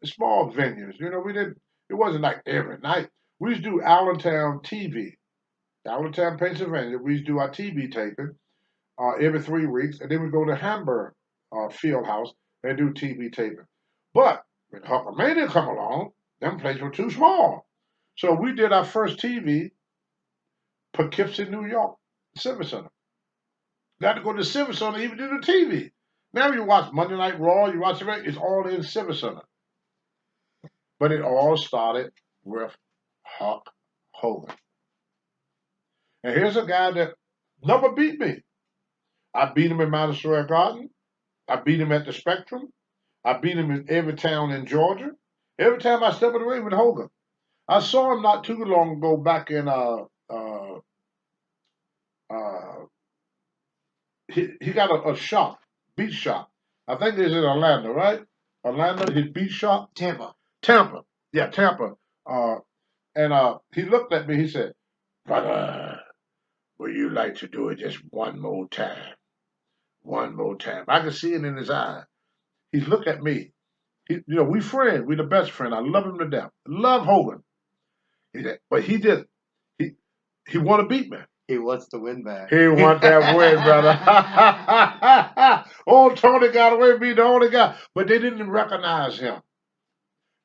venues. You know, it wasn't like every night. We used to do Allentown TV. Allentown, Pennsylvania. We used to do our TV taping every 3 weeks. And then we go to Hamburg Field House and do TV taping. But when Hulkamania come along, them places were too small. So we did our first TV, Poughkeepsie, New York, Civic Center. Got to go to the Civic Center even do the TV. Now you watch Monday Night Raw, you watch it's all in Civic Center. But it all started with Hulk Hogan. And here's a guy that never beat me. I beat him in Madison Square Garden. I beat him at the Spectrum. I beat him in every town in Georgia. Every time I step in the ring with Hogan. I saw him not too long ago back in he got a shop, beat shop. I think it's in Atlanta, right? Atlanta, his beat shop? Tampa. Yeah, Tampa. And he looked at me, he said, brother, would you like to do it just one more time? One more time. I could see it in his eye. He looked at me. We friends. We the best friend. I love him to death. Love Hogan. But he want to beat me. He wants to win back. He want that win, brother. Old Tony got away with being the only guy. But they didn't recognize him.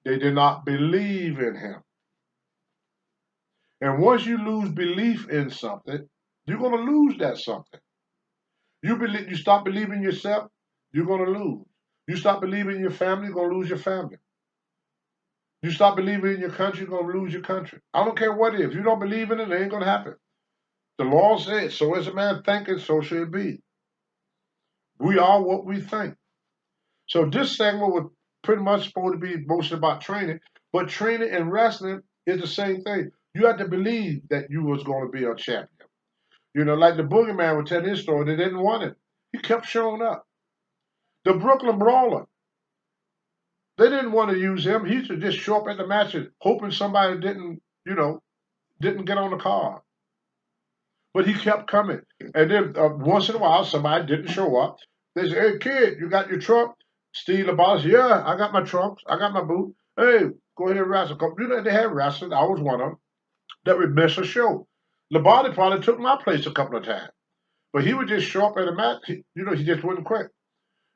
They did not believe in him. And once you lose belief in something, you're going to lose that something. You stop believing in yourself, you're going to lose. You stop believing in your family, you're going to lose your family. You stop believing in your country, you're going to lose your country. I don't care what it is. If you don't believe in it, it ain't going to happen. The law says, so as a man thinketh, so shall it be. We are what we think. So this segment was pretty much supposed to be mostly about training, but training and wrestling is the same thing. You have to believe that you was going to be a champion. Like the Boogeyman would tell his story, they didn't want it. He kept showing up. The Brooklyn Brawler, they didn't want to use him. He used to just show up at the matches, hoping somebody didn't get on the card. But he kept coming. And then once in a while, somebody didn't show up. They say, hey, kid, you got your trunk? Steve LaBoss, yeah, I got my trunks. I got my boot. Hey, go ahead and wrestle. They had wrestling. I was one of them that would miss a show. LaBoss probably took my place a couple of times. But he would just show up at a match. He just wouldn't quit.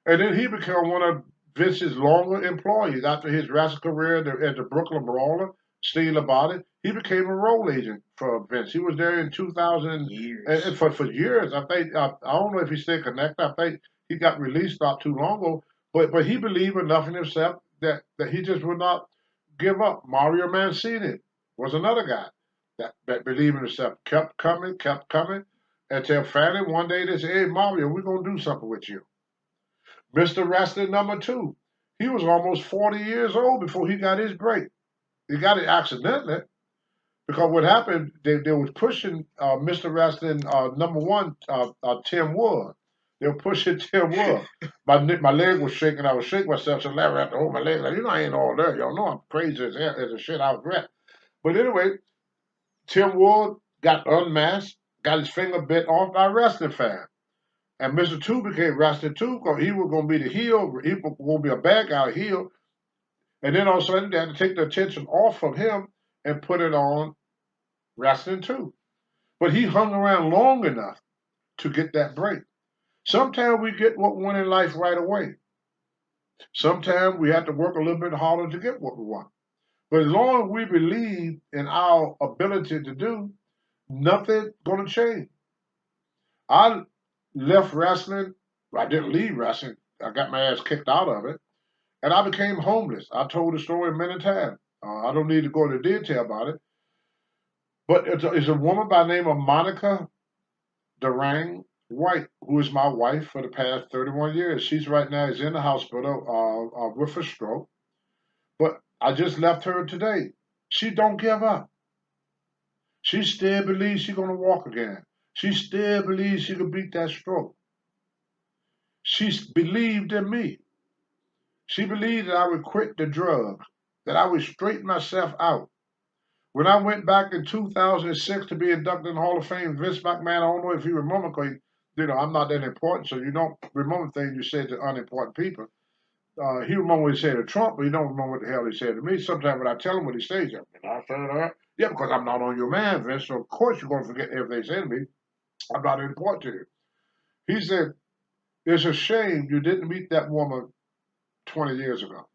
And then he became one of Vince's longer employees after his wrestling career at the Brooklyn Brawler, Steve LaBoss. He became a role agent for Vince. He was there in 2000 and for years. I think I don't know if he's still connected. I think he got released not too long ago. But he believed enough in himself that he just would not give up. Mario Mancini was another guy that believed in himself, kept coming, until finally one day they said, hey, Mario, we're going to do something with you. Mr. Wrestling #2. He was almost 40 years old before he got his break. He got it accidentally Because what happened, they was pushing Mr. Wrestling #1, Tim Wood. They were pushing Tim Wood. My leg was shaking. I was shaking myself. So Larry had to hold my leg. Like, I ain't all there. Y'all know I'm crazy as a shit. I was wrecked. But anyway, Tim Wood got unmasked, got his finger bit off by a wrestling fan. And Mr. Two became wrestling too because he was going to be the heel. He was going to be a bad guy heel. And then all of a sudden, they had to take the attention off from him and put it on wrestling too. But he hung around long enough to get that break. Sometimes we get what we want in life right away. Sometimes we have to work a little bit harder to get what we want. But as long as we believe in our ability to do, nothing's going to change. I left wrestling. I didn't leave wrestling. I got my ass kicked out of it. And I became homeless. I told the story many times. I don't need to go into detail about it. But it's a woman by the name of Monica Durang White, who is my wife for the past 31 years. She's right now is in the hospital with a stroke. But I just left her today. She don't give up. She still believes she's going to walk again. She still believes she can beat that stroke. She believed in me. She believed that I would quit the drugs, that I would straighten myself out. When I went back in 2006 to be inducted in the Hall of Fame, Vince McMahon, I don't know if you remember, because I'm not that important, so you don't remember things you said to unimportant people. He remember what he said to Trump, but he don't remember what the hell he said to me. Sometimes when I tell him what he says, I said that. Yeah, because I'm not on your man, Vince, so of course you're going to forget everything they say to me. I'm not important to you. He said, it's a shame you didn't meet that woman 20 years ago.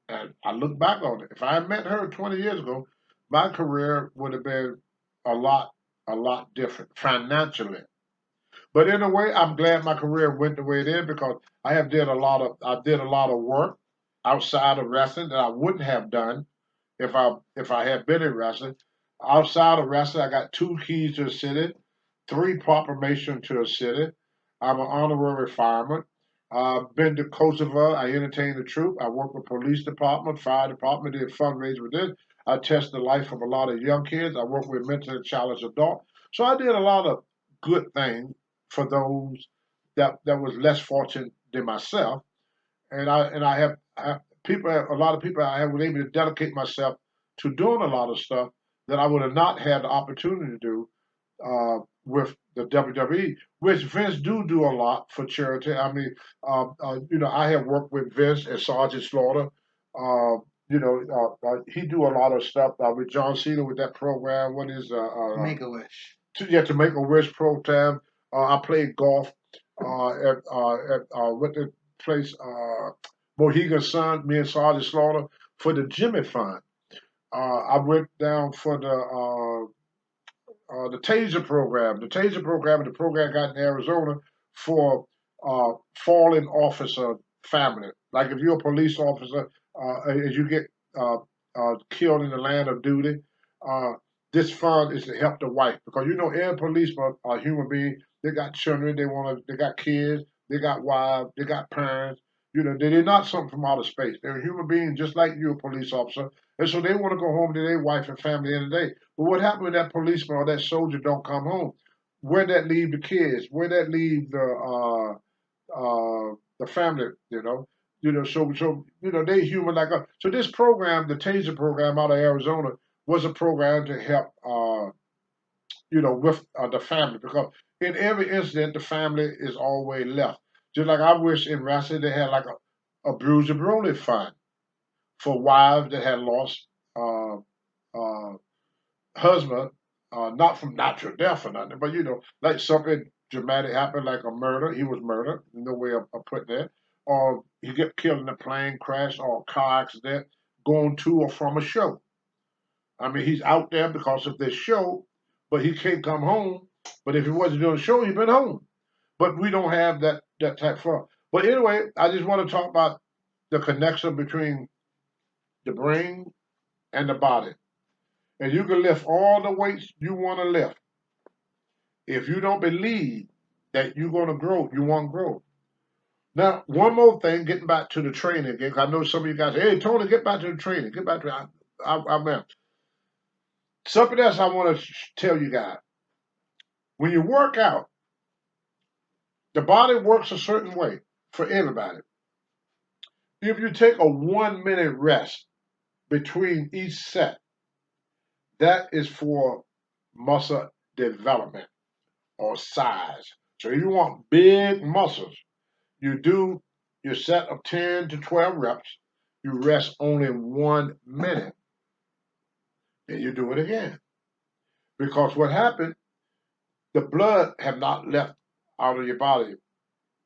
And I look back on it. If I had met her 20 years ago, my career would have been a lot different financially. But in a way, I'm glad my career went the way it did because I did a lot of work outside of wrestling that I wouldn't have done if I had been in wrestling. Outside of wrestling, I got 2 keys to a city, 3 proclamations to a city. I'm an honorary fireman. I've been to Kosovo. I entertained the troop. I work with police department, fire department, did fundraising with this. I test the life of a lot of young kids. I work with mentally challenged adults. So I did a lot of good things for those that was less fortunate than myself. And I have people, a lot of people I was able to dedicate myself to doing a lot of stuff that I would have not had the opportunity to do with the WWE, which Vince do a lot for charity. I mean, I have worked with Vince and Sergeant Slaughter. He do a lot of stuff with John Cena with that program. What is Make a Wish? To make a wish program. I played golf at what the place Mohegan Sun. Me and Sergeant Slaughter for the Jimmy Fund. I went down for the Taser program. The Taser program, the program got in Arizona for fallen officer family. Like if you're a police officer, as you get killed in the land of duty, this fund is to help the wife because every policeman are a human being. They got children, they got kids, they got wives, they got parents. They're not something from outer space. They're a human being just like you, a police officer. And so they want to go home to their wife and family in the day. But what happened when that policeman or that soldier don't come home? Where'd that leave the kids? Where'd that leave the family? They human like us. So this program, the Taser program out of Arizona, was a program to help with the family because in every incident the family is always left. Just like I wish in wrestling they had like a Bruiser Brody fund for wives that had lost uh, husband, not from natural death or nothing, but like something dramatic happened, like a murder. He was murdered. No way of putting that. Or he get killed in a plane crash or a car accident going to or from a show. I mean, he's out there because of this show, but he can't come home. But if he wasn't doing a show, he'd been home. But we don't have that type of fun. But anyway, I just want to talk about the connection between the brain and the body. And you can lift all the weights you want to lift. If you don't believe that you're going to grow, you won't grow. Now, one more thing, getting back to the training again, 'cause I know some of you guys say, hey, Tony, get back to the training. Get back to I mean, Something else I want to tell you guys. When you work out, the body works a certain way for everybody. If you take a 1 minute rest between each set, that is for muscle development or size. So if you want big muscles, you do your set of 10 to 12 reps, you rest only 1 minute, then you do it again. Because what happened, the blood have not left out of your body,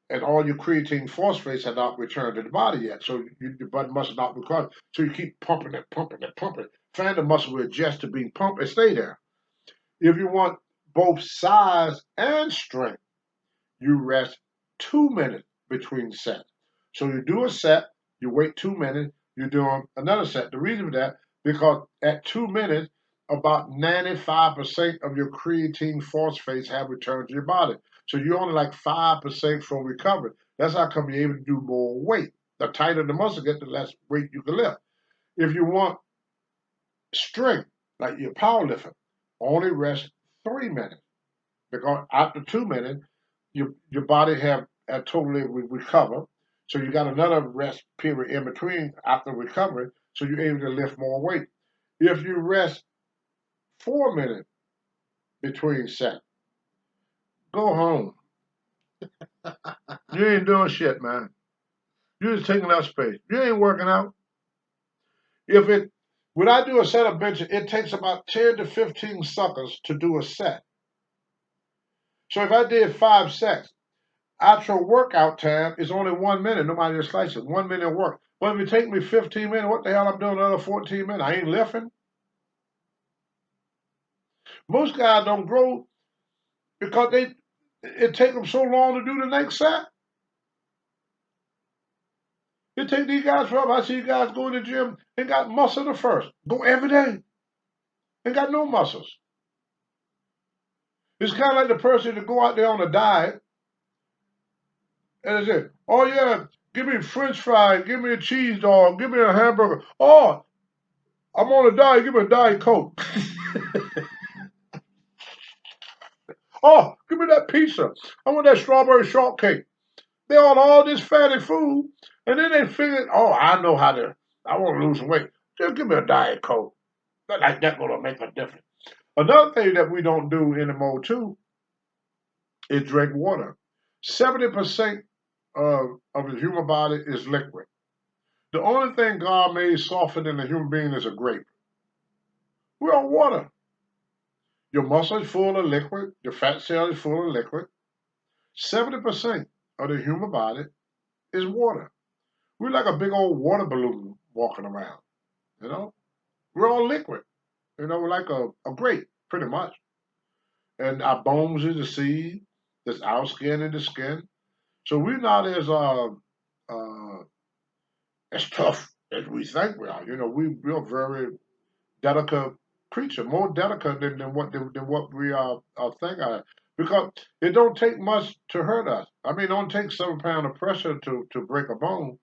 and all your creatine phosphates have not returned to the body yet. So your blood must not recover. So you keep pumping it, pumping it, pumping it. Find the muscle will adjust to being pumped and stay there. If you want both size and strength, you rest 2 minutes between sets. So you do a set, you wait 2 minutes, you do another set. The reason for that, because at 2 minutes, about 95% of your creatine phosphates have returned to your body. So you're only like 5% from recovery. That's how come you're able to do more weight. The tighter the muscle gets, the less weight you can lift. If you want strength, like your powerlifting, only rest 3 minutes. Because after 2 minutes, your body have totally recovered. So you got another rest period in between after recovery, so you're able to lift more weight. If you rest 4 minutes between sets, go home. You ain't doing shit, man. You're just taking up space. You ain't working out. When I do a set of benches, it takes about 10 to 15 seconds to do a set. So if I did 5 sets, actual workout time is only 1 minute. Nobody just slices it. 1 minute of work. But if it take me 15 minutes, what the hell I'm doing another 14 minutes? I ain't lifting. Most guys don't grow because it take them so long to do the next set. It take these guys forever. I see guys go in the gym and got muscle at first. Go every day. And got no muscles. It's kind of like the person that go out there on a diet and they say, oh yeah, give me French fries, give me a cheese dog, give me a hamburger. Oh, I'm on a diet, give me a Diet Coke. Oh, give me that pizza. I want that strawberry shortcake. They on all this fatty food, and then they figure, oh, I want to lose some weight. Just give me a Diet Coke. Like that gonna make a difference. Another thing that we don't do anymore too is drink water. 70% of the human body is liquid. The only thing God made softer than a human being is a grape. We're on water. Your muscle is full of liquid. Your fat cell is full of liquid. 70% of the human body is water. We're like a big old water balloon walking around. You know, we're all liquid. You know, we're like a grape, pretty much. And our bones is the seed. There's our skin in the skin. So we're not as tough as we think we are. You know, we're very delicate creature, more delicate than what we think of. Because it don't take much to hurt us. I mean, it don't take 7 pounds of pressure to break a bone.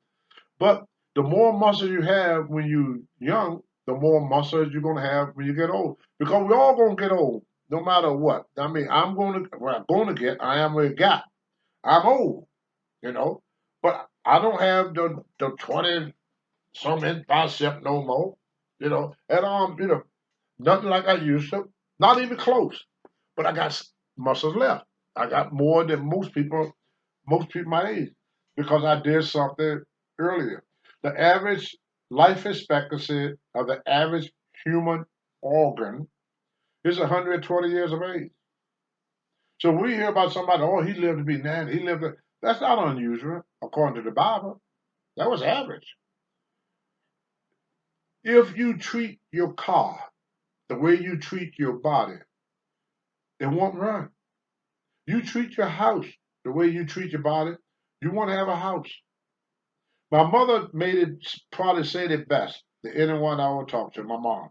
But the more muscle you have when you're young, the more muscles you're gonna have when you get old. Because we're all gonna get old, no matter what. I mean, I am a guy. I'm old, you know. But I don't have the 20 some in bicep no more, you know. And nothing like I used to. Not even close. But I got muscles left. I got more than most people my age, because I did something earlier. The average life expectancy of the average human organ is 120 years of age. So when we hear about somebody, oh, he lived to be 90, that's not unusual according to the Bible. That was average. If you treat your car the way you treat your body, it won't run. You treat your house the way you treat your body, you won't have a house. My mother probably said it best to anyone I would talk to, my mom.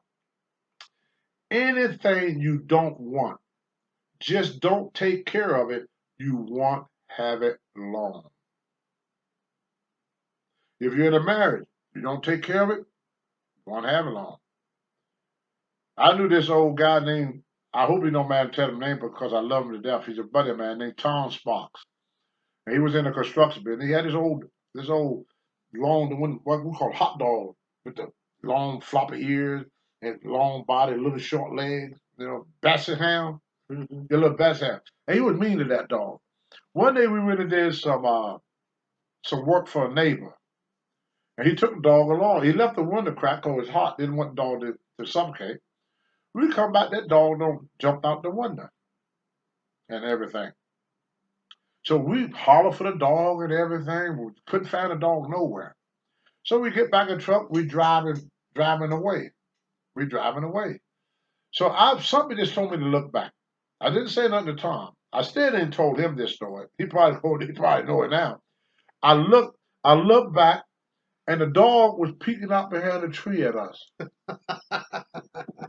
Anything you don't want, just don't take care of it, you won't have it long. If you're in a marriage, you don't take care of it, you won't have it long. I knew this old guy named, I hope he don't mind telling him name because I love him to death. He's a buddy of mine named Tom Sparks. And he was in the construction business. He had this old long, the one what we call hot dog with the long floppy ears and long body, little short legs, basset hound, Mm-hmm. your little basset hound. And he was mean to that dog. One day we went and did some work for a neighbor. And he took the dog along. He left the window crack because it was hot, didn't want the dog to suffocate. We come back, that dog don't jump out the window and everything. So we holler for the dog and everything. We couldn't find the dog nowhere. So we get back in the truck, we driving away. We driving away. So somebody just told me to look back. I didn't say nothing to Tom. I still didn't told him this story. He probably know it now. I looked back, and the dog was peeking out behind a tree at us,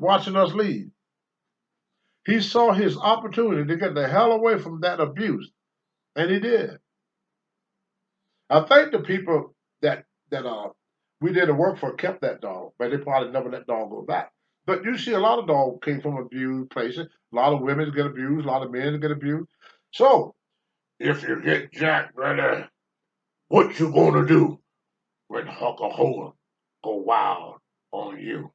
watching us leave. He saw his opportunity to get the hell away from that abuse, and he did. I think the people that we did the work for kept that dog, but they probably never let dog go back. But you see, a lot of dogs came from abused places. A lot of women get abused. A lot of men get abused. So if you get jacked, brother, what you gonna do when Hucker Hogan go wild on you?